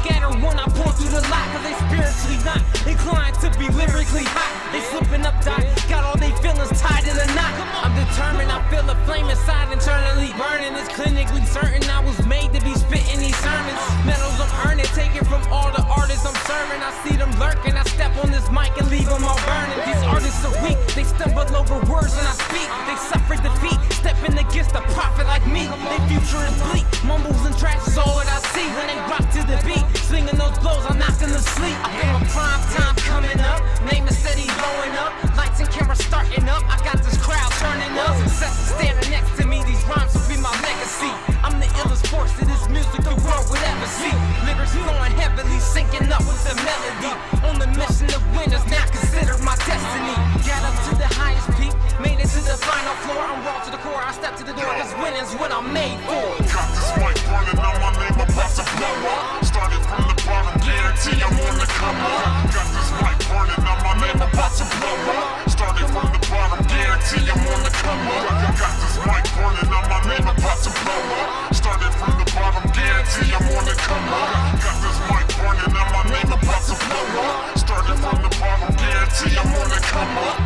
scatter when I pour through the lot, cause they spiritually not inclined to be lyrically hot. They slipping up, die, got all they feelings tied in a knot. I'm determined, I feel a flame inside internally burning. It's clinically certain I was made to be spitting these sermons. Medals I'm earning, taken from all the artists I'm serving. I see them lurking, I step on this mic and leave them all burning. These artists are weak, they stumble over words when I speak. They suffer defeat, stepping against a prophet like me. Their future is bleak, mumbles and tracks is all that I see. When they rock to the beat, slinging those blows, I'm knocking them to sleep. I feel my prime time coming up, name is steady blowing up. Lights and cameras starting up, I got this crowd turning up. Success is standing next to me, these rhymes will be my legacy. I'm the illest force to this music the world would ever see. Lyrics flowing heavily, syncing up with the melody. On the mission of winners, now consider my destiny. Got up to the highest peak, made it to the final floor. I'm raw to the core, I step to the door, cause winning's what I'm made for. Got this mic running on my name, about to blow up. Started from the bottom, guarantee I'm on the come up. Got this mic running on my name, about to blow up. Started from the bottom, guarantee I'm on the come up. Got this mic running on my name, about to blow up. Started from the bottom, guarantee I'm on the come up. Got this mic running on my name, about to blow up. Started from the bottom, guarantee I'm on the come up.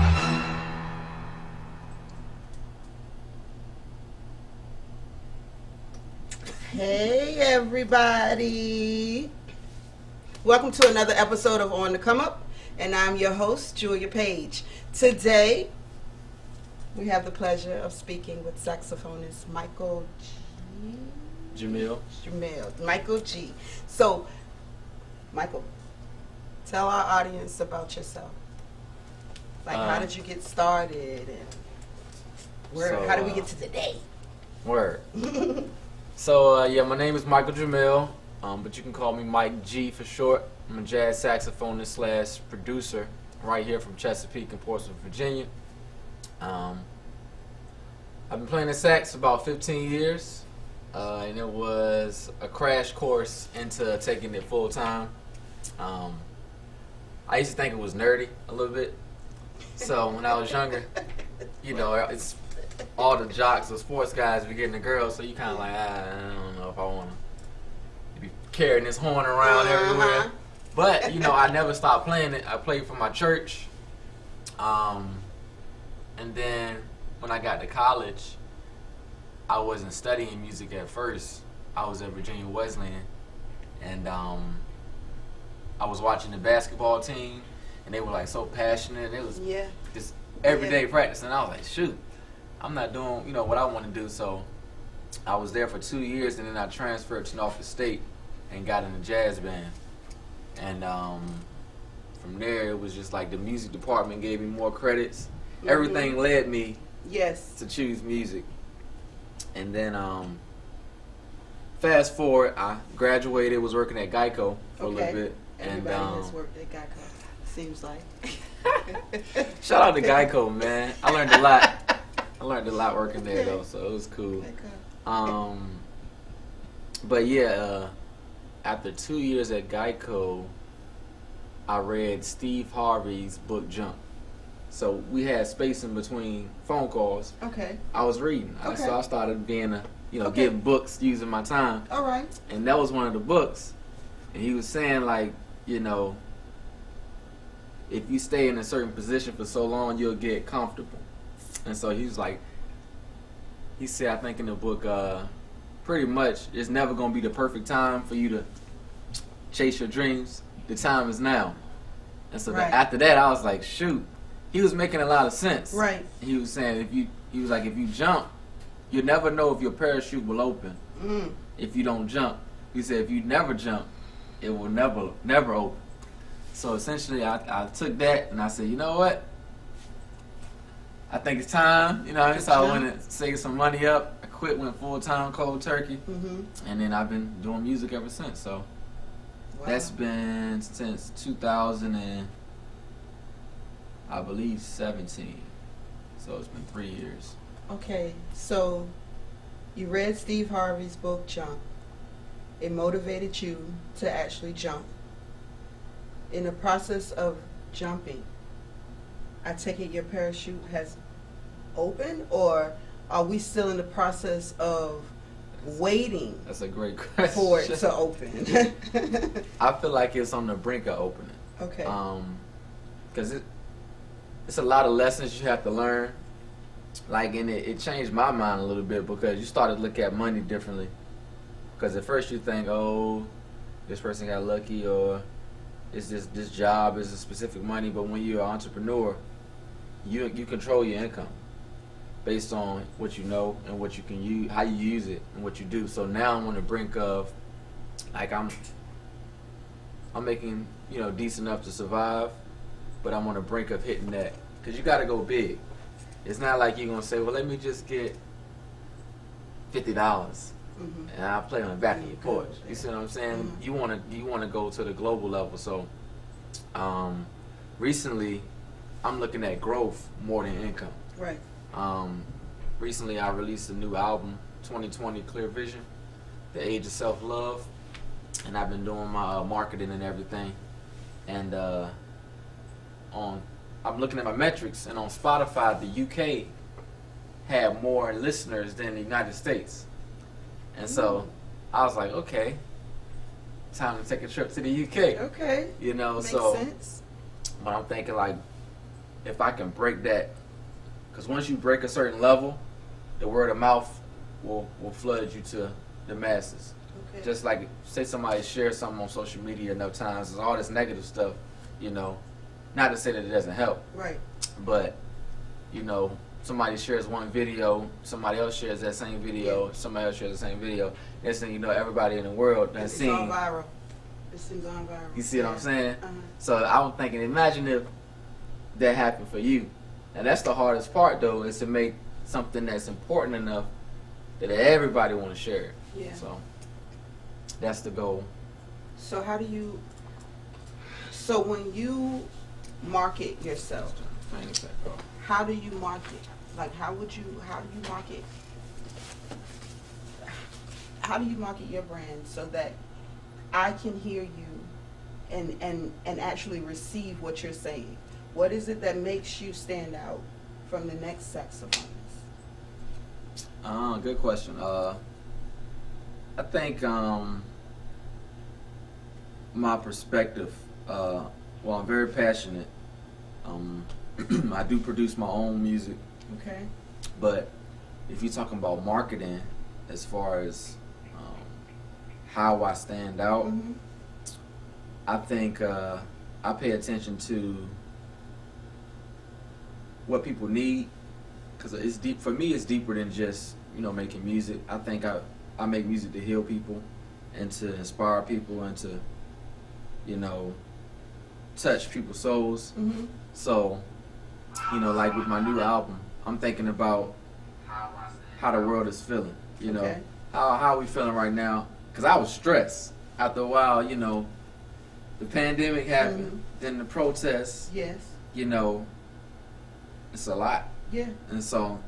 Hey everybody, welcome to another episode of On the Come Up, and I'm your host, Julia Page. Today we have the pleasure of speaking with saxophonist Michael Giamille. Michael G. So Michael, tell our audience about yourself. Like, how did you get started, and how did we get to today? Word. So, yeah, my name is Michael Giamille, but you can call me Mike G for short. I'm a jazz saxophonist / producer right here from Chesapeake and Portsmouth, Virginia. I've been playing the sax for about 15 years, and it was a crash course into taking it full time. I used to think it was nerdy a little bit. So when I was younger, you know, it's all the jocks or sports guys be getting the girls, so you kind of like, I don't know if I want to be carrying this horn around everywhere. But, you know, I never stopped playing it. I played for my church. And then when I got to college, I wasn't studying music at first. I was at Virginia Wesleyan, and I was watching the basketball team, and they were like so passionate. It was just everyday practice, and I was like, shoot, I'm not doing, you know, what I want to do. So I was there for 2 years, and then I transferred to Norfolk State and got in a jazz band. And from there, it was just like the music department gave me more credits. Mm-hmm. Everything led me to choose music. And then fast forward, I graduated, was working at Geico for a little bit. Everybody has worked at Geico, seems like. Shout out to Geico, man. I learned a lot. I learned a lot working there, though, so it was cool. But yeah, after 2 years at Geico, I read Steve Harvey's book Jump. So we had space in between phone calls. Okay. I was reading. So I started being getting books, using my time. All right. And that was one of the books. And he was saying, like, you know, if you stay in a certain position for so long, you'll get comfortable. And so he was like, he said, I think in the book, pretty much, it's never going to be the perfect time for you to chase your dreams. The time is now. And so after that, I was like, shoot. He was making a lot of sense. Right. He was saying, if you jump, you'll never know if your parachute will open. If you don't jump. He said, if you never jump, it will never open. So essentially, I took that and I said, you know what? I think it's time. You know, so I went and saved some money up. I quit, went full time cold turkey, and then I've been doing music ever since. So that's been since 2000 and I believe 17. So it's been 3 years. Okay, so you read Steve Harvey's book Jump. It motivated you to actually jump. In the process of jumping, I take it your parachute has opened, or are we still in the process of waiting That's a great question. for it to open? I feel like it's on the brink of opening. Okay. Because it's a lot of lessons you have to learn. Like, and it changed my mind a little bit because you started to look at money differently. Because at first you think, oh, this person got lucky, or it's this job is a specific money. But when you're an entrepreneur, you control your income based on what you know and what you can use, how you use it, and what you do. So now I'm on the brink of, like, I'm making, you know, decent enough to survive, but I'm on the brink of hitting that. Because you got to go big. It's not like you're going to say, well, let me just get $50 and I'll play on the back of your porch. You see what I'm saying? You want to go to the global level. So recently, I'm looking at growth more than income. Right. Recently, I released a new album, 2020 Clear Vision, The Age of Self-Love, and I've been doing my marketing and everything. And I'm looking at my metrics, and on Spotify, the UK had more listeners than the United States. And so I was like, okay, time to take a trip to the UK. Okay. You know, Makes so sense. but I'm thinking, like, if I can break that, because once you break a certain level, the word of mouth will flood you to the masses. Okay. Just like, say somebody shares something on social media enough times, there's all this negative stuff, you know. Not to say that it doesn't help, Right. but, you know, somebody shares one video, somebody else shares that same video, somebody else shares the same video. Next thing you know, everybody in the world done It's seen. gone viral. It's gone viral. You see what I'm saying? Uh-huh. So I'm thinking, imagine if that happened for you. And that's the hardest part, though, is to make something that's important enough that everybody want to share it. Yeah. So that's the goal. So so when you market yourself, how do you market? Like, how do you market? How do you market your brand so that I can hear you and actually receive what you're saying? What is it that makes you stand out from the next saxophonist? Good question. I think my perspective. Well, I'm very passionate. I do produce my own music. Okay. But if you're talking about marketing, as far as how I stand out, I think I pay attention to what people need, because it's deep. For me, it's deeper than just, you know, making music. I think I make music to heal people and to inspire people and to, you know, touch people's souls. So, you know, like with my new album, I'm thinking about how the world is feeling. You know, Okay. how are we feeling right now? Because I was stressed. After a while, you know, the pandemic happened, then the protests. Yes. You know, it's a lot. Yeah. And so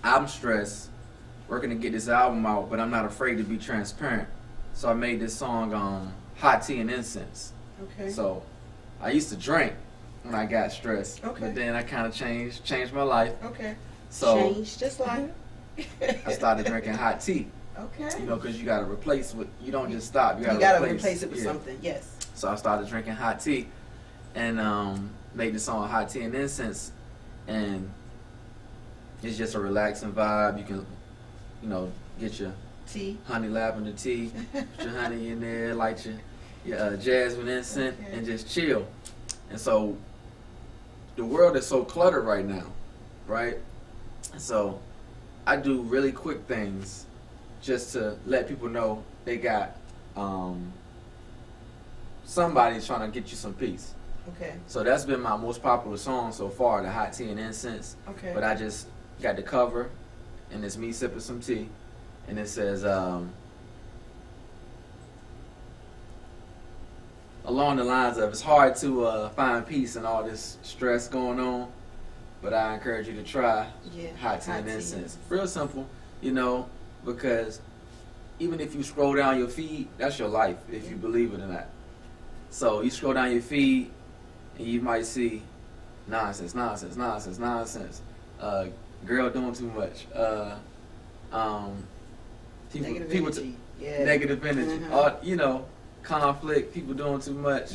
I'm stressed, working to get this album out, but I'm not afraid to be transparent. So I made this song, Hot Tea and Incense. Okay. So I used to drink when I got stressed, Okay. but then I kind of changed my life. Okay. So Change just like. I started drinking hot tea, Okay. you know, because you got to replace what, you don't just stop. You You got gotta to replace it with yeah. something. Yes. So I started drinking hot tea and made the song Hot Tea and Incense, and it's just a relaxing vibe. You can, you know, get your Tea. honey lavender tea, put your honey in there, light your jasmine incense, Okay. and just chill. And so the world is so cluttered right now, right? So I do really quick things just to let people know they got somebody trying to get you some peace. Okay. So that's been my most popular song so far, the Hot Tea and Incense. Okay. But I just got the cover, and it's me sipping some tea, and it says along the lines of, it's hard to find peace in all this stress going on, but I encourage you to try Hot Tea and Incense. Real simple, you know, because even if you scroll down your feed, that's your life, if you believe it or not. So you scroll down your feed, and you might see nonsense, girl doing too much, people energy. Yeah. negative energy, conflict, people doing too much,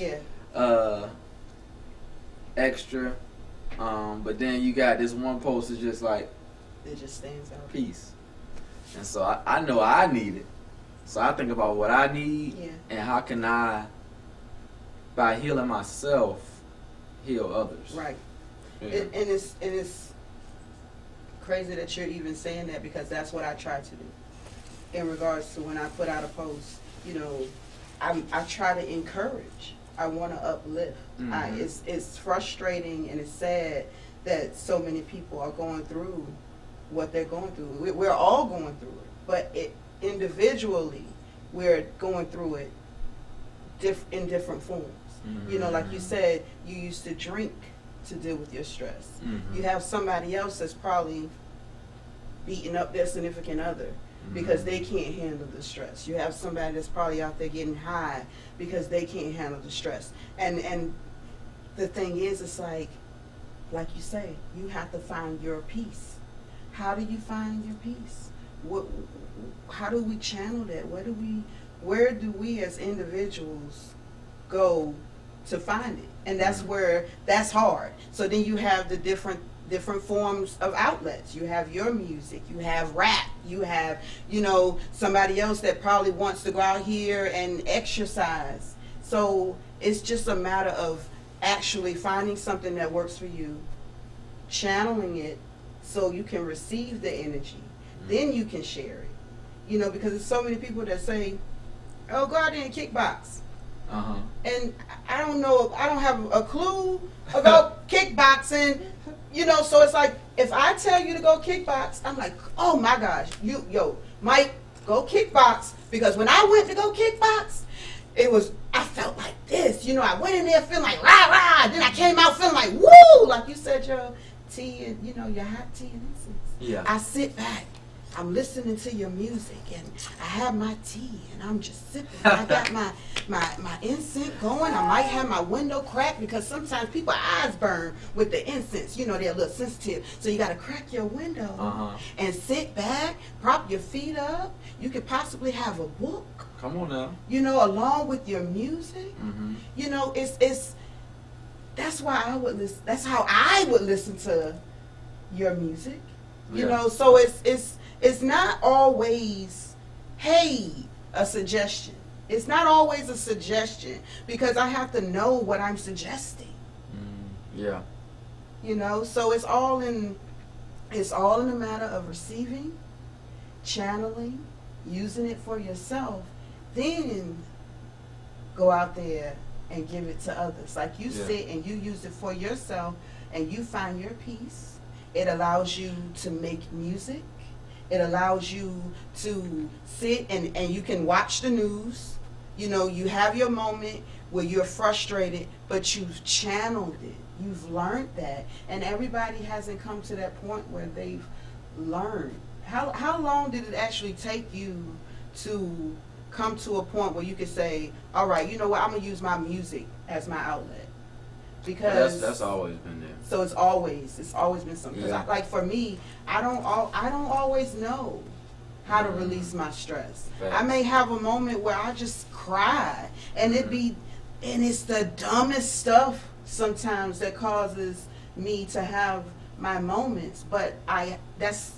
extra. But then you got this one post that's just like, it just stands out. Peace. And so I know I need it. So I think about what I need and how can I, by healing myself, heal others. Right. Yeah. And it's crazy that you're even saying that, because that's what I try to do. In regards to when I put out a post, I try to encourage. I want to uplift. Mm-hmm. It's frustrating and it's sad that so many people are going through what they're going through. We're all going through it, but individually we're going through it in different forms. Mm-hmm. Like you said, you used to drink to deal with your stress. Mm-hmm. You have somebody else that's probably beating up their significant other because they can't handle the stress. You have somebody that's probably out there getting high because they can't handle the stress. And the thing is, it's like you say, you have to find your peace. How do you find your peace? How do we channel that? Where do we as individuals go to find it? And that's hard. So then you have the different forms of outlets. You have your music, you have rap, you have, somebody else that probably wants to go out here and exercise. So it's just a matter of actually finding something that works for you, channeling it so you can receive the energy. Then you can share it. Because there's so many people that say, oh, go out there and kickbox. And I don't know, I don't have a clue about kickboxing, so it's like, if I tell you to go kickbox, I'm like, oh my gosh, Mike, go kickbox, because when I went to go kickbox, I felt like this, I went in there feeling like rah rah, then I came out feeling like woo, like you said, your tea and, your hot tea and incense. Yeah. I sit back, I'm listening to your music, and I have my tea, and I'm just sipping. I got my incense going. I might have my window cracked, because sometimes people's eyes burn with the incense. They're a little sensitive. So you got to crack your window and sit back, prop your feet up. You could possibly have a book. Come on now. Along with your music. That's why I would listen. That's how I would listen to your music. So it's not always, hey, a suggestion. It's not always a suggestion, because I have to know what I'm suggesting. Yeah. So it's all in a matter of receiving, channeling, using it for yourself, then go out there and give it to others. Like you sit and you use it for yourself and you find your peace. It allows you to make music. It allows you to sit and you can watch the news. You have your moment where you're frustrated, but you've channeled it. You've learned that. And everybody hasn't come to that point where they've learned. How long did it actually take you to come to a point where you could say, all right, you know what, I'm going to use my music as my outlet? Because that's always been there. So it's always been something. Because like for me, I don't always know how to release my stress. Facts. I may have a moment where I just cry, and it's the dumbest stuff sometimes that causes me to have my moments. But that's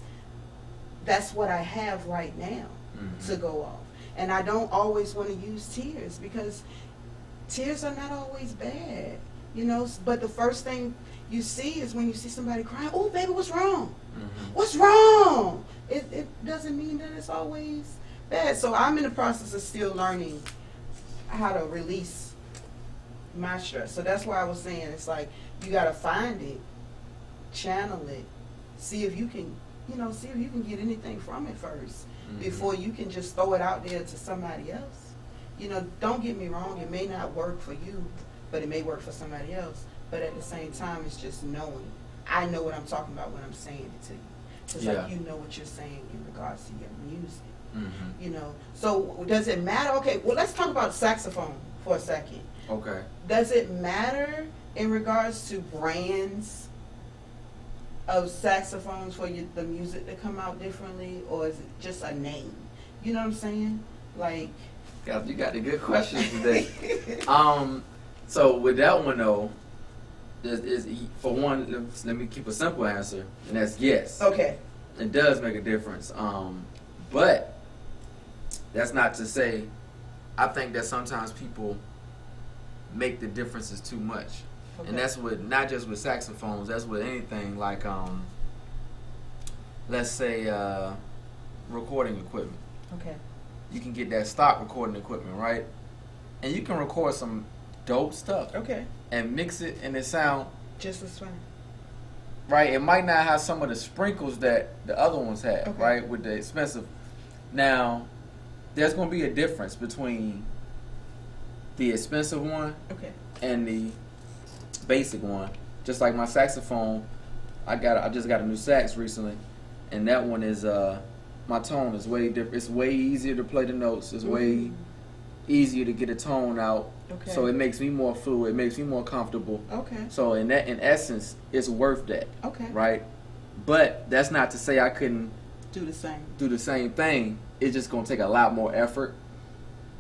what I have right now to go off, and I don't always want to use tears, because tears are not always bad. But the first thing you see is when you see somebody crying, oh, baby, what's wrong? What's wrong? It doesn't mean that it's always bad. So I'm in the process of still learning how to release my stress. So that's why I was saying, it's like, you got to find it, channel it, see if you can get anything from it first before you can just throw it out there to somebody else. Don't get me wrong, it may not work for you, but it may work for somebody else. But at the same time, it's just knowing. I know what I'm talking about when I'm saying it to you. Just like you know what you're saying in regards to your music. So does it matter? Okay, well, let's talk about saxophone for a second. Okay. Does it matter in regards to brands of saxophones for the music to come out differently, or is it just a name? You know what I'm saying? Like, You got the good questions today. So with that one though, for one, let me keep a simple answer, and that's yes. okay. It does make a difference. But that's not to say, I think that sometimes people make the differences too much. Okay. And that's with, not just with saxophones, that's with anything like, let's say, recording equipment. Okay. You can get that stock recording equipment, right? And you can record some dope stuff. Okay. And mix it and it sound Just as fine. right. It might not have some of the sprinkles that the other ones have, Okay. right? With the expensive. Now, there's going to be a difference between the expensive one Okay. and the basic one. Just like my saxophone, I just got a new sax recently, and that one is my tone is way different. It's way easier to play the notes. It's way easier to get a tone out. Okay. So it makes me more fluid. It makes me more comfortable. Okay. So in essence, it's worth that. Okay. Right? But that's not to say I couldn't Do the same. do the same thing. It's just gonna take a lot more effort.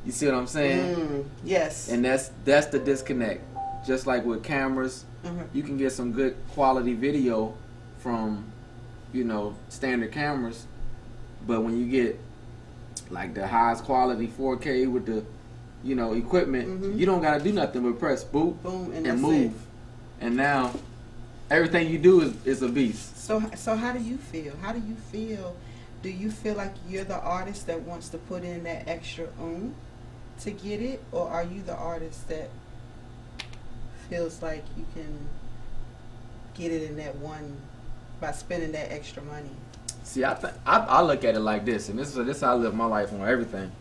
You see what I'm saying? Yes. And that's the disconnect. Just like with cameras, you can get some good quality video from, standard cameras, but when you get like the highest quality 4K with the, equipment, you don't gotta do nothing but press boop, Boom, and and that's move, it. and now everything you do is a beast. So how do you feel? How do you feel? Do you feel like you're the artist that wants to put in that extra to get it, or are you the artist that feels like you can get it in that one by spending that extra money? See, I look at it like this, and this is how I live my life on everything.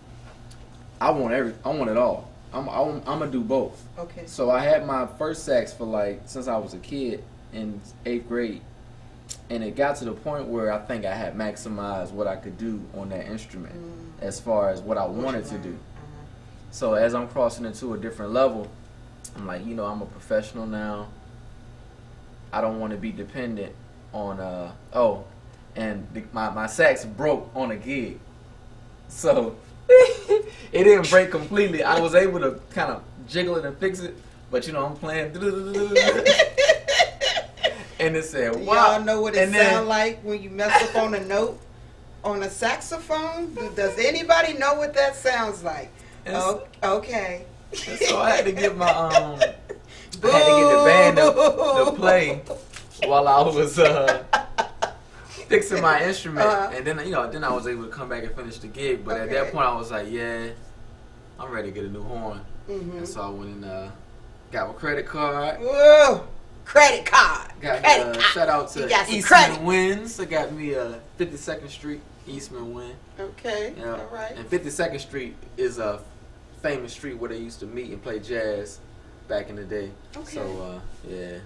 I want it all. I'm gonna do both. Okay. So I had my first sax for since I was a kid in 8th grade, and it got to the point where I think I had maximized what I could do on that instrument as far as what I wanted to do. So as I'm crossing into a different level, I'm like, I'm a professional now. I don't want to be dependent on my sax broke on a gig, so it didn't break completely. I was able to kind of jiggle it and fix it, but I'm playing, and it said, "Wow." Y'all know what it sound like when you mess up on a note on a saxophone? Does anybody know what that sounds like? Okay. And so I had to get my I had to get the band to play while I was fixing my instrument, and then then I was able to come back and finish the gig. But at that point, I was like, yeah, I'm ready to get a new horn. And so I went and got my credit card. Whoa, credit card. Shout out to Eastman credit. Winds. I got me a 52nd Street Eastman Wind. Okay, Yeah. all right. And 52nd Street is a famous street where they used to meet and play jazz back in the day. Okay. So yeah,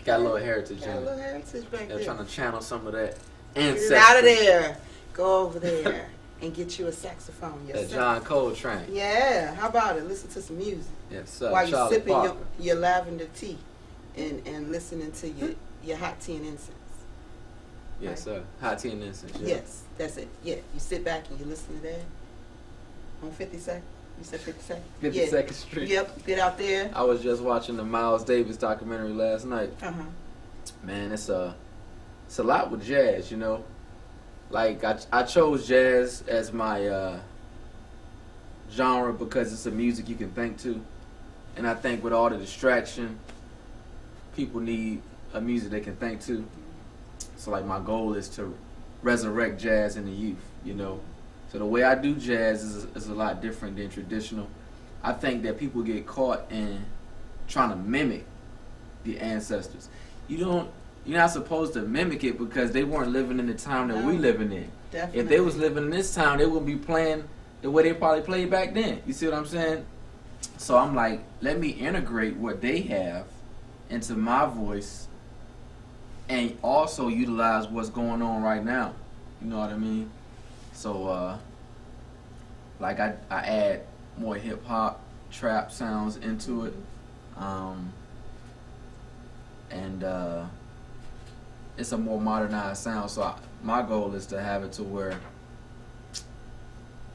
got a little heritage Got in a it. little heritage back They're there. trying to channel some of that Get ancestry. it out of there. Go over there and get you a saxophone That yourself. John Coltrane. Yeah, how about it? Listen to some music Yes, sir. while you're Charlie sipping Parker. your lavender tea and listening to your hot tea and incense. Yes, sir. Hot tea and incense. Yeah. Yes, that's it. Yeah, you sit back and you listen to that on 52nd. You said 52nd? 52nd Street. Yep, get out there. I was just watching the Miles Davis documentary last night. Uh-huh. Man, it's a lot with jazz, Like I chose jazz as my genre because it's a music you can think to, and I think with all the distraction, people need a music they can think to. So like my goal is to resurrect jazz in the youth, So the way I do jazz is a lot different than traditional. I think that people get caught in trying to mimic the ancestors. You're not supposed to mimic it because they weren't living in the time that we living in. Definitely. If they was living in this time, they wouldn't be playing the way they probably played back then. You see what I'm saying? So I'm like, let me integrate what they have into my voice and also utilize what's going on right now. You know what I mean? So like I add more hip hop, trap sounds into it. And it's a more modernized sound. So my goal is to have it to where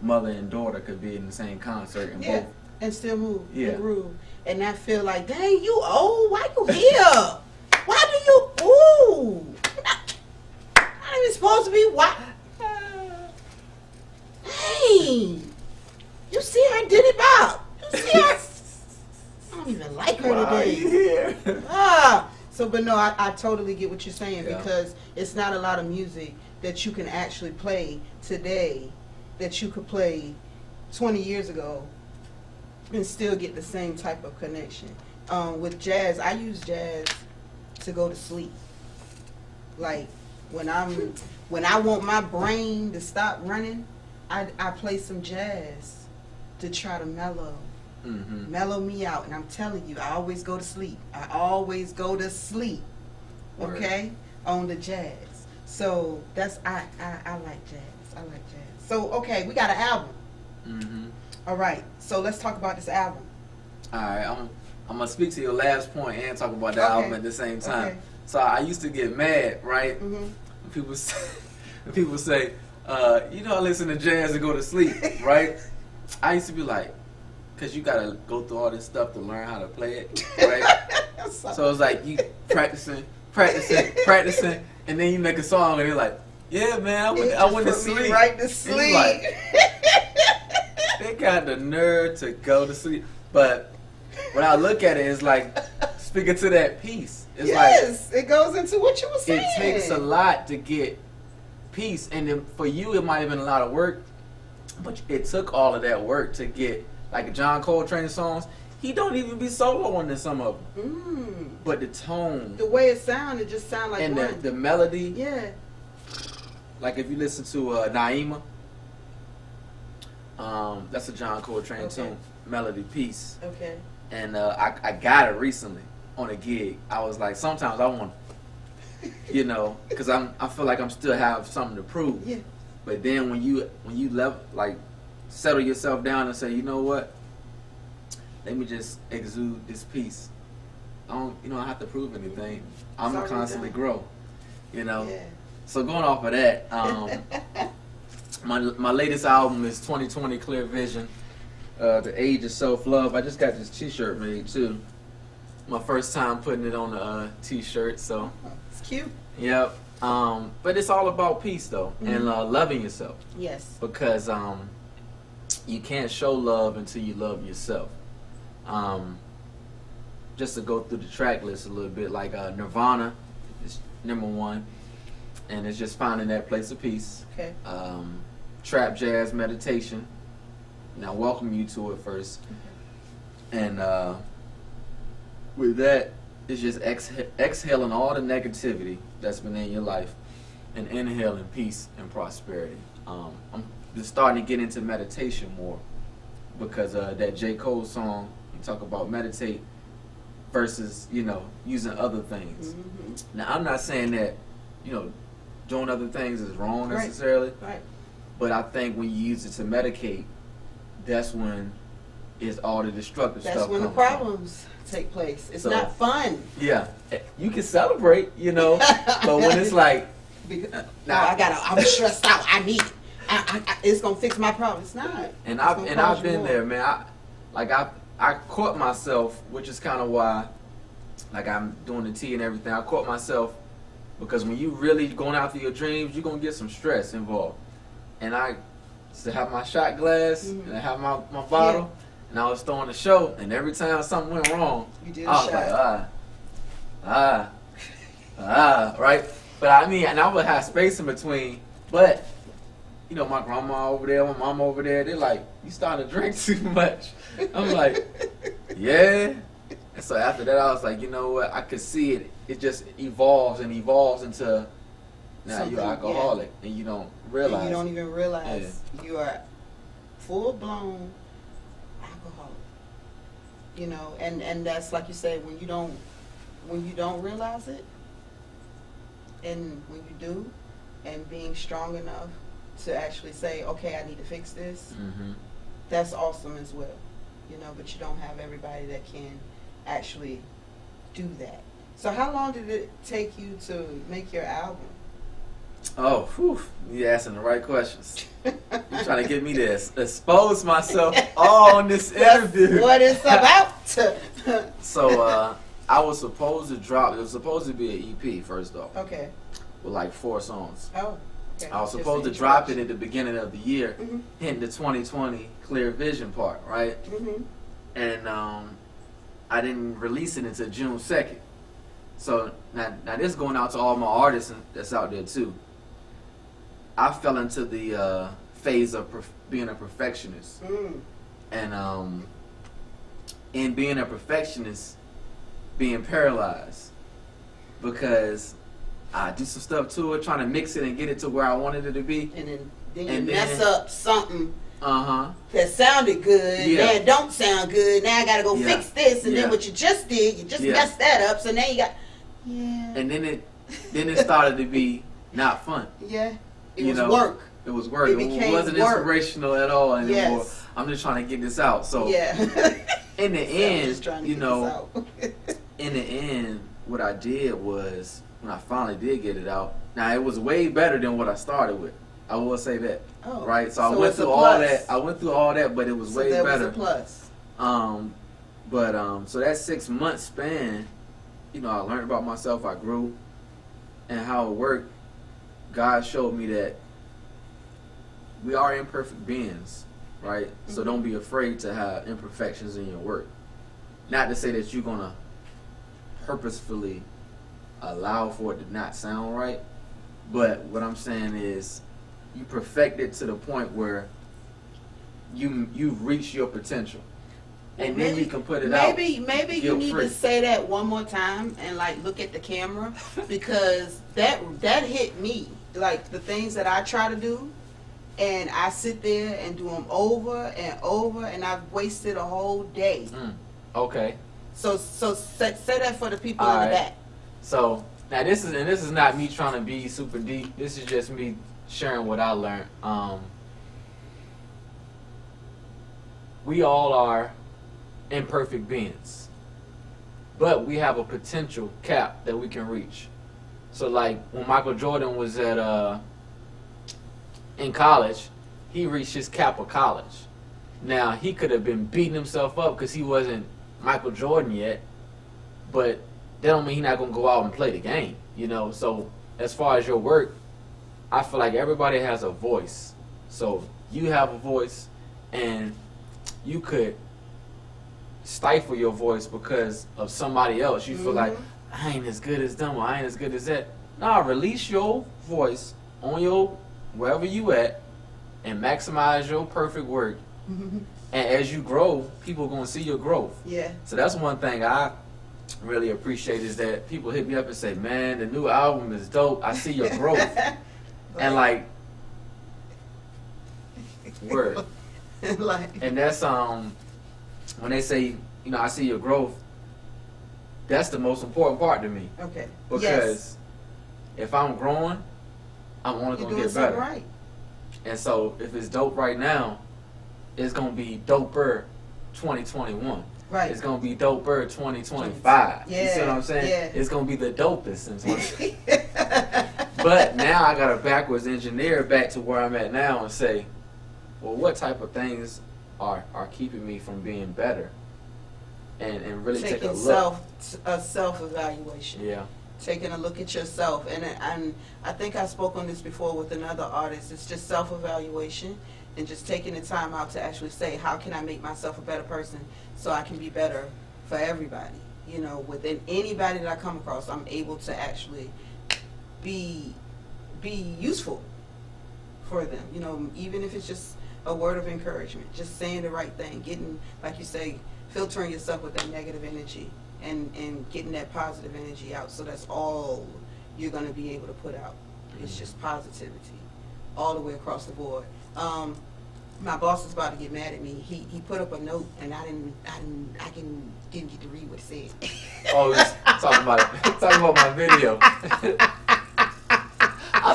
mother and daughter could be in the same concert and Yeah, both. and still move Yeah. and groove. And not feel like, dang, you old. Why you here? Why do you, ooh. I'm not even supposed to be, why? Hey, you see her Diddy Bop. You see her. I don't even like her Why are today. you here? So, but no, I totally get what you're saying, Yeah. because it's not a lot of music that you can actually play today that you could play 20 years ago and still get the same type of connection. With jazz, I use jazz to go to sleep. Like when I want my brain to stop running, I play some jazz to try to mellow me out. And I'm telling you, I always go to sleep. I always go to sleep. Word. Okay, on the jazz. So that's I like jazz. I like jazz. So okay, we got an album. Mm-hmm. All right, so let's talk about this album. All right, I'm gonna speak to your last point and talk about the Okay. album at the same time. Okay. So I used to get mad, right? Mm-hmm. When people say, I listen to jazz to go to sleep, right? I used to be like, cause you gotta go through all this stuff to learn how to play it, right? So it's like you practicing, and then you make a song and you're like, yeah, man, I went to sleep. Right to And sleep. you like, they got the nerve to go to sleep. But when I look at it, it's like speaking to that peace. It's Yes, it goes into what you were like saying. it takes a lot to get peace, and then for you it might have been a lot of work, but it took all of that work to get like John Coltrane songs. He don't even be soloing in some of them, but the tone The way it sounded, it just sounded like and one. the melody. Yeah. Like if you listen to Naima, that's a John Coltrane Okay. tune, melody piece. Okay. And I got it recently on a gig. I was like, sometimes I want, because I feel like I'm still have something to prove. Yeah. But then when you settle yourself down and say, you know what, let me just exude this piece. I don't have to prove anything. I'm gonna already constantly done. grow. Yeah. So going off of that, my latest album is 2020 Clear Vision, The Age of Self-Love. I just got this t-shirt made too. My first time putting it on a t-shirt, so It's cute. yep. But it's all about peace though, and loving yourself, Yes. because you can't show love until you love yourself. Just to go through the track list a little bit, like Nirvana is #1, and it's just finding that place of peace. Okay. Trap jazz meditation. Now welcome you to it first, and with that, it's just exhaling all the negativity that's been in your life, and inhaling peace and prosperity. I'm just starting to get into meditation more, because that J. Cole song, you talk about meditate versus using other things. Mm-hmm. Now I'm not saying that doing other things is wrong Right. necessarily, Right. but I think when you use it to medicate, that's when it's all the destructive That's stuff when the comes from. problems take place. It's So- not fun. Yeah, you can celebrate, but when it's like, Because, Nah. I'm stressed out. I need it. It's gonna fix my problem. It's not. and It's I've gonna and cause I've you been more. there, man. I caught myself, which is kind of why, like I'm doing the tea and everything. I caught myself because when you really going after your dreams, you're gonna get some stress involved. And I used to have my shot glass and I have my bottle, and I was throwing the show, and every time something went wrong, You did a I was shot. like, right? But I mean, and I would have space in between, but my grandma over there, my mom over there, they're like, you starting to drink too much. I'm like, yeah. And so after that, I was like, you know what? I could see it. It just evolves and evolves into now Something, you're alcoholic, and you don't realize. And you don't even realize you are full blown alcoholic. And that's like you say, when you don't realize it, and when you do, and being strong enough to actually say, okay, I need to fix this, that's awesome as well. But you don't have everybody that can actually do that. So how long did it take you to make your album? Oh, whew. You asking the right questions. You trying to get me to expose myself all on this interview. What it's about. So, I was supposed to drop. It was supposed to be an EP first off. Okay. With like 4 songs. Oh. Okay. I was supposed to drop it at the beginning of the year, hitting the 2020 Clear Vision part, right? And I didn't release it until June 2nd. So now this is going out to all my artists that's out there too. I fell into the phase of being a perfectionist, and in being a perfectionist, being paralyzed because I do some stuff to it, trying to mix it and get it to where I wanted it to be, and then you mess up something that sounded good, then don't sound good. Now I gotta go fix this, and then what you just did, you just messed that up. So now you got and then it started to be not fun. It was work. It was work. It wasn't inspirational at all anymore. I'm just trying to get this out. So in the end, in the end, what I did was when I finally did get it out. Now it was way better than what I started with. I will say that. Oh, right. So I went through all that. I went through all that, but it was way better. Was a plus. So that 6 month span, I learned about myself. I grew, and how it worked. God showed me that we are imperfect beings, right? So don't be afraid to have imperfections in your work. Not to say that you're gonna purposefully allow for it to not sound right, but what I'm saying is you perfect it to the point where you've reached your potential, and then you can put it out. Maybe you need to say that one more time and look at the camera, because that hit me. Like the things that I try to do, and I sit there and do them over and over, and I've wasted a whole day. Okay. So say that for the people in the back. So now this is not me trying to be super deep. This is just me sharing what I learned. We all are imperfect beings, but we have a potential cap that we can reach. So like when Michael Jordan was in college, he reached his cap of college. Now he could have been beating himself up because he wasn't Michael Jordan yet, but that don't mean he's not gonna go out and play the game, So as far as your work, I feel like everybody has a voice. So you have a voice, and you could stifle your voice because of somebody else. You feel like, I ain't as good as them, or I ain't as good as that. Nah, release your voice on your wherever you at and maximize your perfect work. And as you grow, people are gonna see your growth. So that's one thing I really appreciate, is that people hit me up and say, man, the new album is dope. I see your growth. And word. And that's when they say, I see your growth, that's the most important part to me. Okay. Because if I'm growing, I'm only going to get better. Right. And so if it's dope right now, it's going to be doper 2021. Right. It's going to be doper 2025. Yeah. You see what I'm saying? Yeah. It's going to be the dopest in 20. But now I got to backwards engineer back to where I'm at now and say, well, what type of things are keeping me from being better? And really take a look. Self-evaluation. Yeah. Taking a look at yourself. And I think I spoke on this before with another artist. It's just self-evaluation and just taking the time out to actually say, how can I make myself a better person so I can be better for everybody? Within anybody that I come across, I'm able to actually be useful for them. Even if it's just a word of encouragement, just saying the right thing, getting, like you say, filtering yourself with that negative energy and getting that positive energy out. So that's all you're going to be able to put out. It's just positivity all the way across the board. My boss is about to get mad at me. He put up a note, and I didn't get to read what it said. Oh, he's talking about my video. I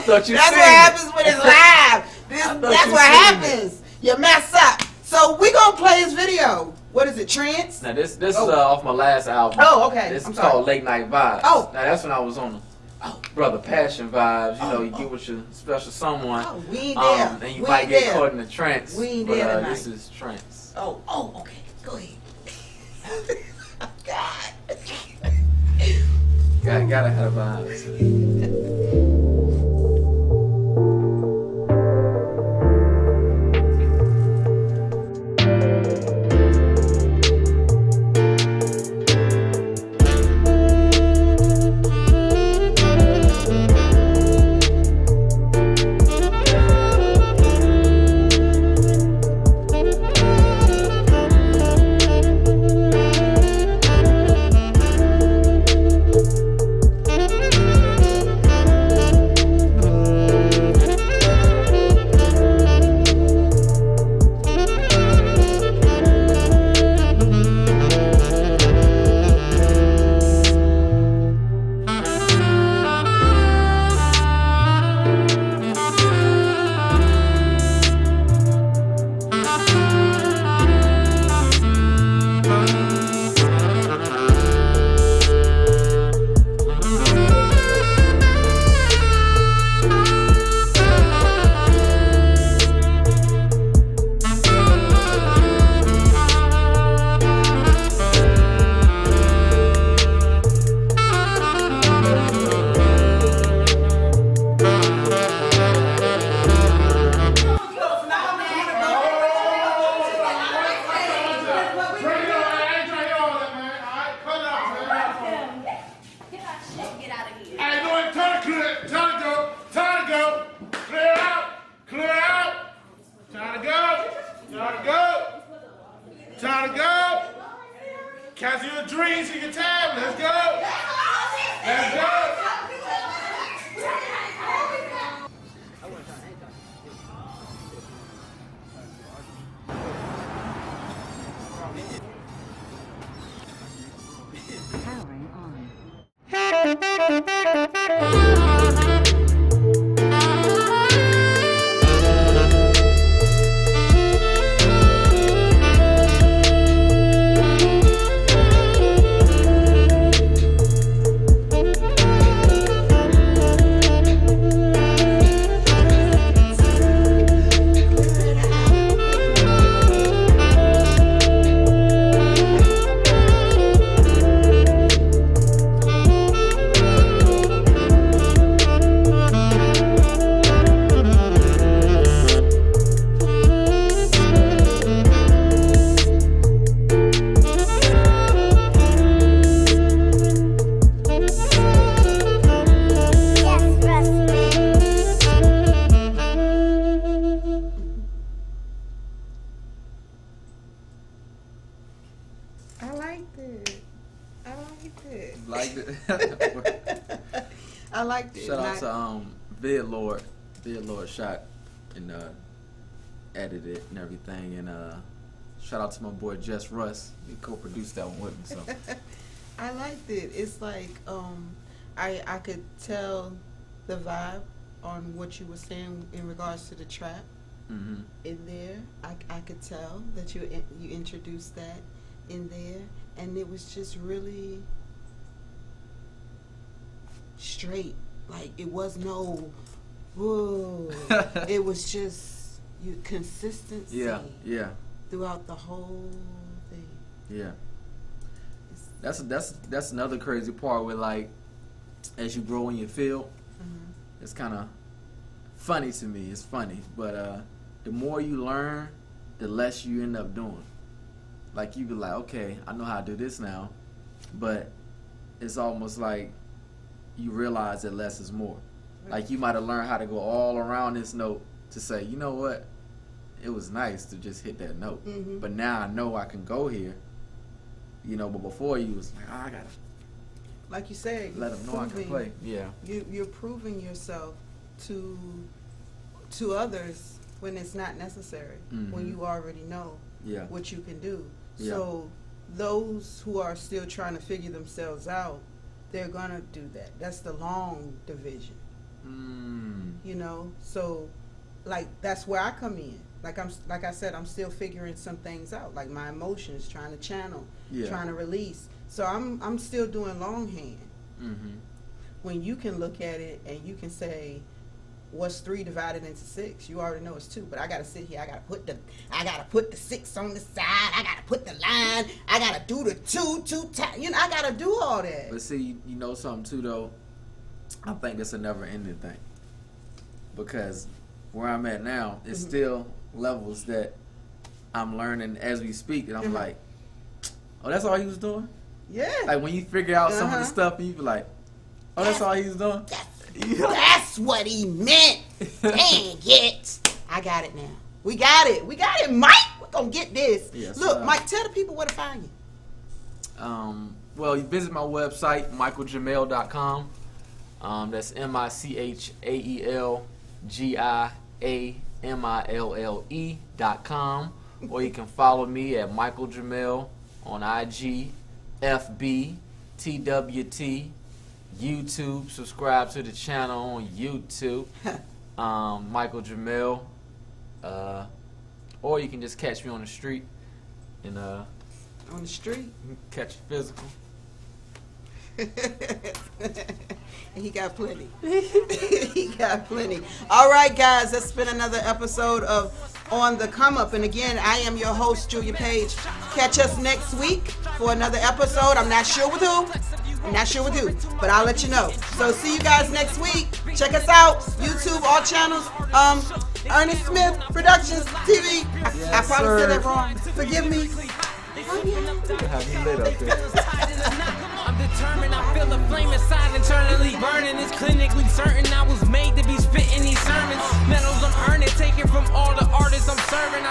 thought you. That's what happens when it's live. That's what happens. You mess up. So we gonna play his video. What is it? Trance? Now this is off my last album. Oh, okay. This is called Late Night Vibes. Oh, now that's when I was on brother passion vibes. You know, you get with your special someone. Oh, we ain't there. And you We might ain't get there. caught in the trance. We ain't but, there tonight. This is trance. Oh, okay. Go ahead. God. Gotta have vibes. Time to go. Cancel your dreams and your time. Let's go. Let's go. Powering on. I liked it. I liked it. Liked it. I liked it. Shout out to Vid Lord shot and edited it and everything, and shout out to my boy Jess Russ. He co-produced that one with me. So I liked it. It's like I could tell the vibe on what you were saying in regards to the trap in there. I could tell that you introduced that in there, and it was just really straight. Like it was no whoa. It was just consistency. yeah, Throughout the whole thing. yeah. That's another crazy part where, like, as you grow in your field, it's kind of funny to me. It's funny, but the more you learn, the less you end up doing. Like, you be like, okay, I know how to do this now, but it's almost like you realize that less is more. Like, you might have learned how to go all around this note to say, you know what, it was nice to just hit that note, but now I know I can go here. You know, but before you was like, oh, I gotta, Like you said, let them know I can play. Yeah, You're proving yourself to others when it's not necessary. When you already know yeah, what you can do. Yeah. So those who are still trying to figure themselves out, they're gonna do that. That's the long division. You know, so like that's where I come in. Like I said, I'm still figuring some things out. Like my emotions, trying to channel, Yeah. trying to release. So I'm still doing longhand. when you can look at it and you can say, what's 3 divided into 6? You already know it's 2, but I gotta sit here. I gotta put the 6 on the side. I gotta put the line. I gotta do the 2 times. You know, I gotta do all that. But see, you know something too though. I think it's a never-ending thing, because where I'm at now, it's still levels that I'm learning as we speak, and I'm like, oh, that's all he was doing. Yeah. Like when you figure out some of the stuff, and you be like, oh, that's all he was doing. That's what he meant. Dang it. I got it now. We got it, Mike. We're gonna get this. Yes, Look, Mike, tell the people where to find you. Well, you visit my website, michaelgiamille.com. That's MichaelGiamille.com. Or you can follow me at Michael Giamille on IG, FB, TWT, YouTube. Subscribe to the channel on YouTube, Michael Giamille. Or you can just catch me on the street and On the street. catch a physical. And he got plenty. He got plenty. All right, guys, that's been another episode of On the Come Up. And again, I am your host, Julia Page. Catch us next week for another episode. I'm not sure with who, but I'll let you know. So see you guys next week. Check us out. YouTube, all channels. Ernest Smith Productions TV. I probably said that wrong. Forgive me. Have you lit up there? I'm determined, I feel the flame inside internally burning. It's clinically certain